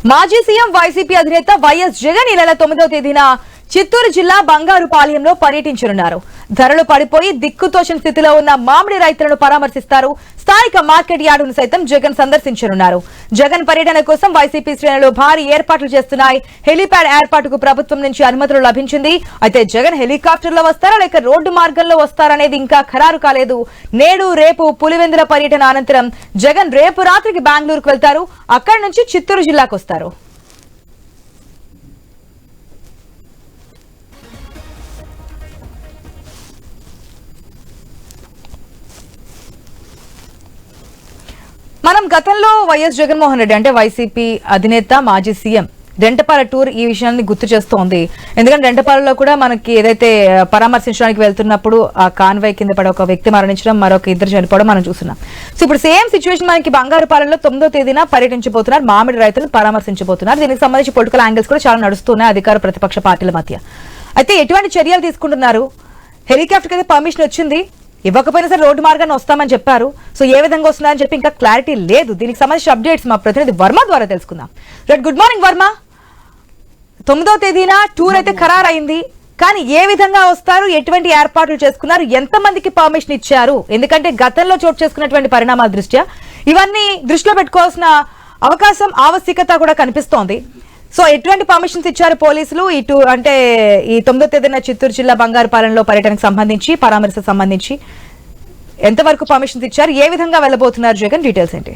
మాజీ CM YCP అధినేత YS Jagan ఈ నెల 9వ తేదీన చిత్తూరు జిల్లా బంగారుపాలెంలో పర్యటించనున్నారు. ధరలు పడిపోయి దిక్కుతోచని స్థితిలో ఉన్న మామిడి రైతులను పరామర్శిస్తారు. స్థానిక మార్కెట్ యార్డును సైతం జగన్ సందర్శించనున్నారు. జగన్ పర్యటన కోసం వైసీపీ శ్రేణులు భారీ ఏర్పాట్లు చేస్తున్నాయి. హెలీప్యాడ్ ఏర్పాటుకు ప్రభుత్వం నుంచి అనుమతులు లభించింది. అయితే జగన్ హెలికాప్టర్లో వస్తారా లేక రోడ్డు మార్గంలో వస్తారనేది ఇంకా ఖరారు కాలేదు. నేడు రేపు పులివెందుల పర్యటన అనంతరం జగన్ రేపు రాత్రికి బెంగళూరుకు వెళ్తారు. అక్కడి నుంచి చిత్తూరు జిల్లాకు వస్తారు. మనం గతంలో వైఎస్ జగన్మోహన్ రెడ్డి అంటే వైసీపీ అధినేత మాజీ సీఎం రెంటపాల టూర్ ఈ విషయాన్ని గుర్తు చేస్తోంది. ఎందుకంటే రెంటపాలలో కూడా మనకి ఏదైతే పరామర్శించడానికి వెళ్తున్నప్పుడు ఆ కాన్వాయ్ కింద పడి ఒక వ్యక్తి మరణించడం, మరొక ఇద్దరు చనిపోవడం మనం చూస్తున్నాం. సో ఇప్పుడు సేమ్ సిచ్యువేషన్ మనకి బంగారుపాలెంలో 9వ తేదీన పర్యటించబోతున్నారు. మామిడి రైతులను పరామర్శించబోతున్నారు. దీనికి సంబంధించి పొలిటికల్ యాంగిల్స్ కూడా చాలా నడుస్తున్నాయి అధికార ప్రతిపక్ష పార్టీల మధ్య. అయితే ఎటువంటి చర్యలు తీసుకుంటున్నారు? హెలికాప్టర్ అయితే పర్మిషన్ వచ్చింది, ఇవ్వకపోయినా సరే రోడ్డు మార్గాన్ని వస్తామని చెప్పారు. సో ఏ విధంగా వస్తున్నారని చెప్పి ఇంకా క్లారిటీ లేదు. దీనికి సంబంధించిన అప్డేట్స్ మా ప్రతినిధి వర్మ ద్వారా తెలుసుకుందాం. Right, good morning Varma. 9వ తేదీన టూర్ అయితే ఖరారు అయింది, కానీ ఏ విధంగా వస్తారు, ఎటువంటి ఏర్పాట్లు చేసుకున్నారు, ఎంతమందికి పర్మిషన్ ఇచ్చారు? ఎందుకంటే గతంలో చోటు చేసుకున్నటువంటి పరిణామాల దృష్ట్యా ఇవన్నీ దృష్టిలో పెట్టుకోవాల్సిన అవకాశం, ఆవశ్యకత కూడా కనిపిస్తోంది. సో ఎటువంటి పర్మిషన్స్ ఇచ్చారు పోలీసులు ఇటు అంటే ఈ 9వ తేదీన చిత్తూరు జిల్లా బంగారుపాలెంలో పర్యటనకు సంబంధించి, పరామర్శకు సంబంధించి ఎంతవరకు పర్మిషన్స్ ఇచ్చారు, ఏ విధంగా వెళ్ళబోతున్నారు జగన్? డీటెయిల్స్ ఏంటి?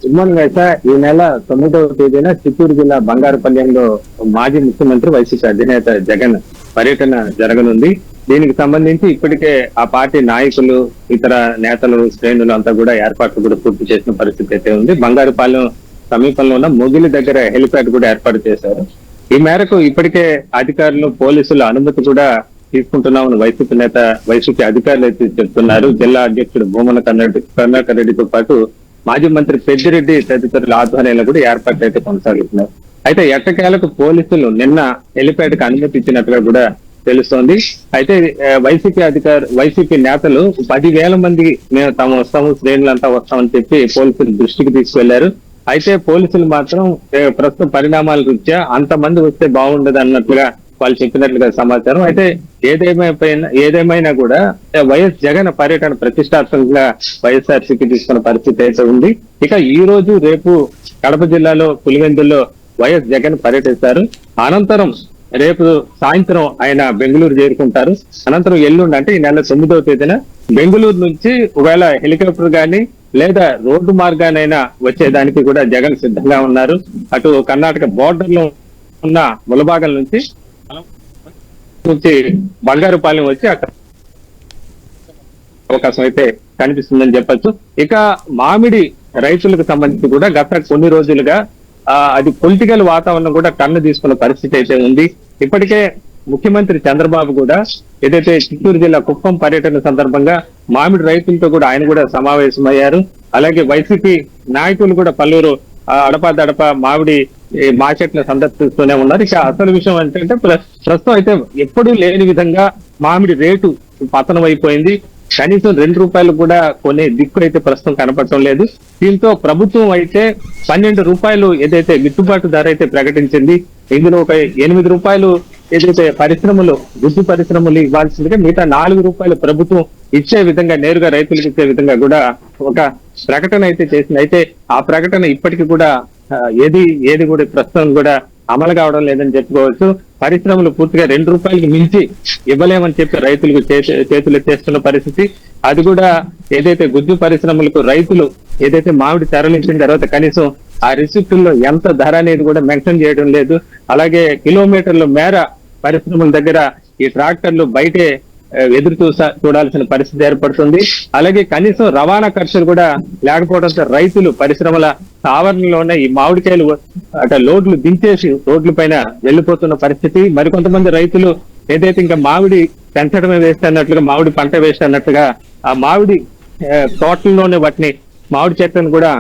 గుడ్ మార్నింగ్ అయితే ఈ నెల 9వ తేదీన చిత్తూరు జిల్లా బంగారుపాలెంలో మాజీ ముఖ్యమంత్రి వైసీపీ అధినేత జగన్ పర్యటన జరగనుంది. దీనికి సంబంధించి ఇప్పటికే ఆ పార్టీ నాయకులు, ఇతర నేతలు, శ్రేణులు అంతా కూడా ఏర్పాట్లు కూడా పూర్తి చేసిన పరిస్థితి అయితే ఉంది. బంగారుపాలెం సమీపంలో ఉన్న మొగిలి దగ్గర హెలిప్యాడ్ కూడా ఏర్పాటు చేశారు. ఈ మేరకు ఇప్పటికే అధికారులు, పోలీసులు అనుమతి కూడా తీసుకుంటున్నామని వైసీపీ అధికారులు అయితే చెప్తున్నారు. జిల్లా అధ్యక్షుడు భూమన కరుణాకర్ రెడ్డితో పాటు మాజీ మంత్రి పెద్దిరెడ్డి తదితరుల ఆధ్వర్యంలో కూడా ఏర్పాట్లు అయితే కొనసాగుతున్నారు. అయితే ఎట్టకేలకు పోలీసులు నిన్న హెలిప్యాడ్ కి అనుమతి ఇచ్చినట్టుగా కూడా తెలుస్తోంది. అయితే వైసీపీ నేతలు 10,000 మంది మేము తాము వస్తాము, శ్రేణులంతా వస్తామని చెప్పి పోలీసులు దృష్టికి తీసుకెళ్లారు. అయితే పోలీసులు మాత్రం ప్రస్తుత పరిణామాల రీత్యా అంతమంది వస్తే బాగుండదు అన్నట్లుగా వాళ్ళు చెప్పినట్లుగా సమాచారం. అయితే ఏదేమైనా కూడా వైఎస్ జగన్ పర్యటన ప్రతిష్టాత్మకంగా వైఎస్ఆర్సీపీ తీసుకున్న పరిస్థితి అయితే ఉంది. ఇక ఈ రోజు రేపు కడప జిల్లాలో పులివెందుల్లో వైఎస్ జగన్ పర్యటిస్తారు. అనంతరం రేపు సాయంత్రం ఆయన బెంగళూరు చేరుకుంటారు. అనంతరం ఎల్లుండి అంటే ఈ నెల 9వ తేదీన బెంగళూరు నుంచి ఒకవేళ హెలికాప్టర్ గాని లేదా రోడ్డు మార్గానైనా వచ్చేదానికి కూడా జగన్ సిద్ధంగా ఉన్నారు. అటు కర్ణాటక బోర్డర్ లో ఉన్న ములబాగల్ నుంచి బంగారుపాలెం వచ్చి అక్కడ అవకాశం అయితే కనిపిస్తుందని చెప్పొచ్చు. ఇక మామిడి రైతులకు సంబంధించి కూడా గత కొన్ని రోజులుగా అది పొలిటికల్ వాతావరణం కూడా కన్ను తీసుకున్న పరిస్థితి అయితే ఉంది. ఇప్పటికే ముఖ్యమంత్రి చంద్రబాబు కూడా ఏదైతే చిత్తూరు జిల్లా కుప్పం పర్యటన సందర్భంగా మామిడి రైతులతో కూడా ఆయన కూడా సమావేశమయ్యారు. అలాగే వైసీపీ నాయకులు కూడా పలువురు అడపదడప మామిడి మార్కెట్ను సందర్శిస్తూనే ఉన్నారు. ఇక అసలు విషయం ఏంటంటే ప్రస్తుతం అయితే ఎప్పుడూ లేని విధంగా మామిడి రేటు పతనం అయిపోయింది. కనీసం ₹2 కూడా కొనే దిక్కు అయితే ప్రస్తుతం కనపడటం లేదు. దీంతో ప్రభుత్వం అయితే ₹12 ఏదైతే గిట్టుబాటు ధర అయితే ప్రకటించింది, ఇందులో ఒక ₹8 ఏదైతే గుడ్డు పరిశ్రమలు ఇవ్వాల్సిందిగా మిగతా ₹4 ప్రభుత్వం ఇచ్చే విధంగా, నేరుగా రైతులకు ఇచ్చే విధంగా కూడా ఒక ప్రకటన అయితే చేసింది. అయితే ఆ ప్రకటన ఇప్పటికీ కూడా ఏది కూడా ప్రస్తుతం కూడా అమలు కావడం లేదని చెప్పుకోవచ్చు. పరిశ్రమలు పూర్తిగా ₹2 మించి ఇవ్వలేమని చెప్పి రైతులకు చేతులు ఎత్తేస్తున్న పరిస్థితి. అది కూడా ఏదైతే గుడ్డు పరిశ్రమలకు రైతులు ఏదైతే మామిడి తరలించిన తర్వాత కనీసం ఆ రిసిప్టుల్లో ఎంత ధర అనేది కూడా మెన్షన్ చేయడం లేదు. అలాగే కిలోమీటర్ల మేర పరిశ్రమల దగ్గర ఈ ట్రాక్టర్లు బయటే ఎదురు చూడాల్సిన పరిస్థితి ఏర్పడుతుంది. అలాగే కనీసం రవాణా ఖర్చులు కూడా లేకపోవడంతో రైతులు పరిశ్రమల ఆవరణలోనే ఈ మామిడికాయలు అక్కడ లోడ్లు దించేసి రోడ్ల పైన వెళ్లిపోతున్న పరిస్థితి. మరికొంతమంది రైతులు ఏదైతే ఇంకా మామిడి పెంచడమే వేస్ట్ అన్నట్లుగా, మామిడి పంట వేస్ట్ అన్నట్టుగా ఆ మామిడి తోటల్లోనే వాటిని మామిడి చెట్లను కూడా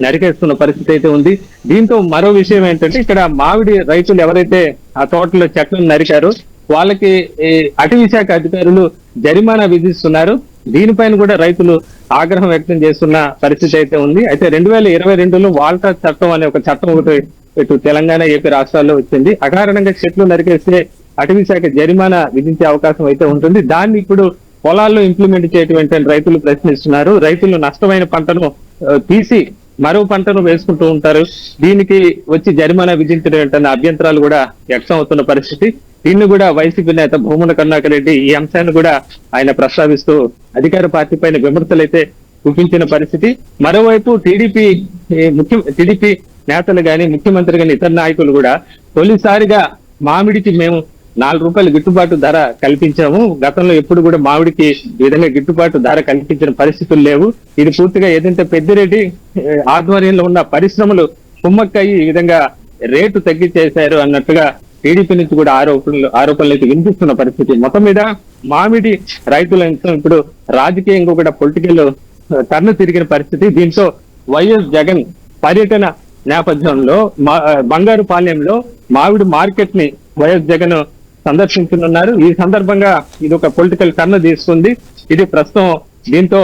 నరికేస్తున్న పరిస్థితి అయితే ఉంది. దీంతో మరో విషయం ఏంటంటే ఇక్కడ మామిడి రైతులు ఎవరైతే ఆ తోటలో చెట్లను నరికారో వాళ్ళకి అటవీ శాఖ అధికారులు జరిమానా విధిస్తున్నారు. దీనిపైన కూడా రైతులు ఆగ్రహం వ్యక్తం చేస్తున్న పరిస్థితి అయితే ఉంది. అయితే 2022లో వాల్టా చట్టం అనే ఒక చట్టం ఒకటి ఇటు తెలంగాణ ఏపీ రాష్ట్రాల్లో వచ్చింది. అకారణంగా చెట్లు నరికేస్తే అటవీ శాఖ జరిమానా విధించే అవకాశం అయితే ఉంటుంది. దాన్ని ఇప్పుడు పొలాల్లో ఇంప్లిమెంట్ చేయటం రైతులు ప్రశ్నిస్తున్నారు. రైతులు నష్టమైన పంటను తీసి మరో పంటను వేసుకుంటూ ఉంటారు. దీనికి వచ్చి జరిమానా విధించడం అభ్యంతరాలు కూడా వ్యక్తం అవుతున్న పరిస్థితి. దీన్ని కూడా వైసీపీ నేత భూమన కరుణాకర్ రెడ్డి ఈ అంశాన్ని కూడా ఆయన ప్రస్తావిస్తూ అధికార పార్టీ పైన విమర్శలు అయితే చూపించిన పరిస్థితి. మరోవైపు టీడీపీ నేతలు గాని ముఖ్యమంత్రి గాని ఇతర నాయకులు కూడా తొలిసారిగా మామిడికి మేము ₹4 గిట్టుబాటు ధర కల్పించాము. గతంలో ఎప్పుడు కూడా మామిడికి ఈ విధంగా గిట్టుబాటు ధర కల్పించిన పరిస్థితులు లేవు. ఇది పూర్తిగా ఏదంటే పెద్దిరెడ్డి ఆధ్వర్యంలో ఉన్న పరిశ్రమలు కుమ్మక్కయ్యి ఈ విధంగా రేటు తగ్గించేశారు అన్నట్టుగా టీడీపీ నుంచి కూడా ఆరోపణలు అయితే వినిపిస్తున్న పరిస్థితి. మొత్తం మీద మామిడి రైతుల ఇప్పుడు రాజకీయంగా కూడా పొలిటికల్ టర్న్ తిరిగిన పరిస్థితి. దీంతో వైఎస్ జగన్ పర్యటన నేపథ్యంలో బంగారుపాలెంలో మామిడి మార్కెట్ ని వైఎస్ జగన్ సందర్శించనున్నారు. ఈ సందర్భంగా ఇది ఒక పొలిటికల్ టర్న్ తీసుకుంది. ఇది ప్రస్తుతం దీంతో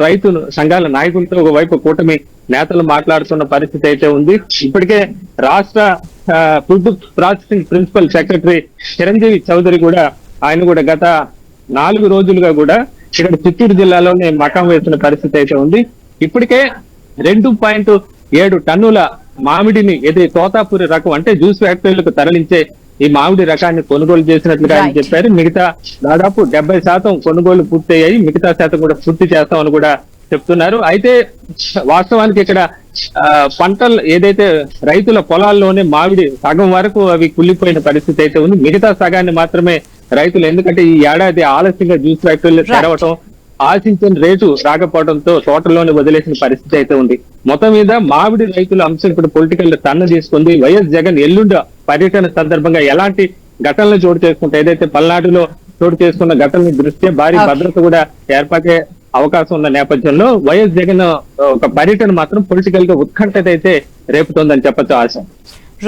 రైతు సంఘాల నాయకులతో ఒకవైపు కూటమి నేతలు మాట్లాడుతున్న పరిస్థితి అయితే ఉంది. ఇప్పటికే రాష్ట్ర food processing principal secretary Chiranjeevi Chowdary కూడా ఆయన కూడా గత 4 రోజులుగా కూడా ఇక్కడ చిత్తూరు జిల్లాలోనే మకాం వేసిన పరిస్థితి అయితే ఉంది. ఇప్పటికే 2.7 టన్నుల మామిడిని తోతాపూరి రకం అంటే జ్యూస్ ఫ్యాక్టరీలకు తరలించే ఈ మామిడి రకాన్ని కొనుగోలు చేసినట్లుగా ఆయన చెప్పారు. మిగతా దాదాపు 70% కొనుగోలు పూర్తయ్యాయి. మిగతా శాతం కూడా పూర్తి చేస్తామని కూడా చెప్తున్నారు. అయితే వాస్తవానికి ఇక్కడ పంటలు ఏదైతే రైతుల పొలాల్లోనే మామిడి సగం వరకు అవి కుళ్ళిపోయిన పరిస్థితి అయితే ఉంది. మిగతా సగాన్ని మాత్రమే రైతులు, ఎందుకంటే ఈ ఏడాది ఆలస్యంగా జ్యూస్ ఫ్యాక్టరీలు తెరవటం, ఆశించిన రేటు రాకపోవడంతో తోటలోనే వదిలేసిన పరిస్థితి అయితే ఉంది. మొత్తం మీద మామిడి రైతుల అంశం ఇప్పుడు పొలిటికల్ టర్న్ తీసుకుంది. వైఎస్ జగన్ ఎల్లుండి పర్యటన సందర్భంగా ఎలాంటి ఘటనలు చోటు చేసుకుంటే ఏదైతే పల్నాడులో చోటు చేసుకున్న ఘటనల దృష్ట్యా భారీ భద్రత కూడా ఏర్పడే అవకాశం ఉన్న నేపథ్యంలో వైఎస్ జగన్ ఒక పర్యటన మాత్రం పొలిటికల్ గా ఉత్కంఠత అయితే రేపుతోందని చెప్పొచ్చు ఆశ.